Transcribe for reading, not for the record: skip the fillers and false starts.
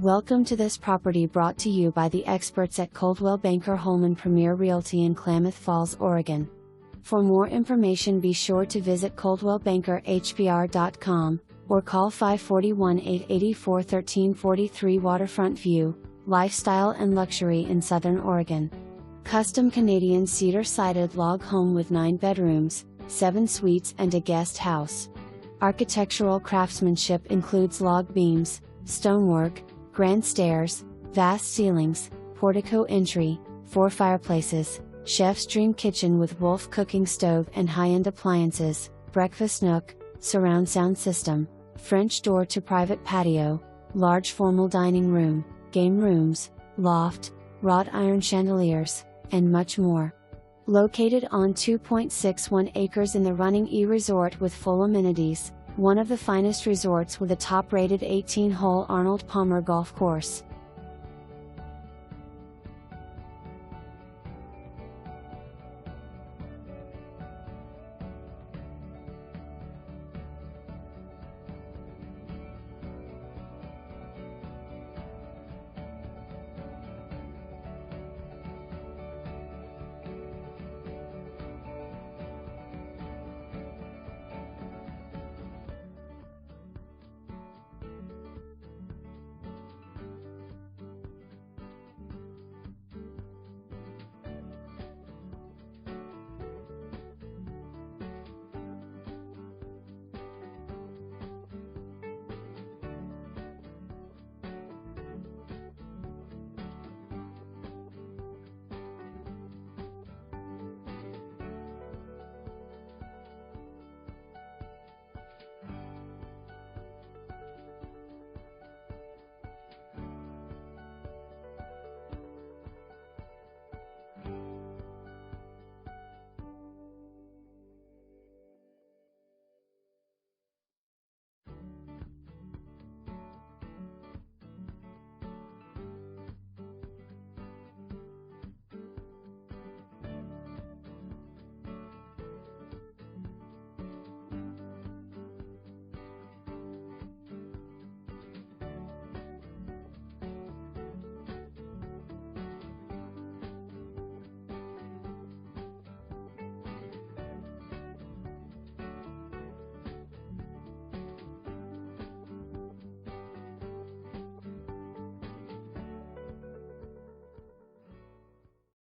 Welcome to this property brought to you by the experts at Coldwell Banker Holman Premier Realty in Klamath Falls, Oregon. For more information, be sure to visit coldwellbankerhbr.com or call 541-884-1343. Waterfront view, lifestyle and luxury in Southern Oregon. Custom Canadian cedar-sided log home with 9 bedrooms, 7 suites and a guest house. Architectural craftsmanship includes log beams, stonework, grand stairs, vast ceilings, portico entry, 4 fireplaces, chef's dream kitchen with Wolf cooking stove and high-end appliances, breakfast nook, surround sound system, French door to private patio, large formal dining room, game rooms, loft, wrought iron chandeliers, and much more. Located on 2.61 acres in the Running E Resort with full amenities, one of the finest resorts with a top-rated 18-hole Arnold Palmer golf course.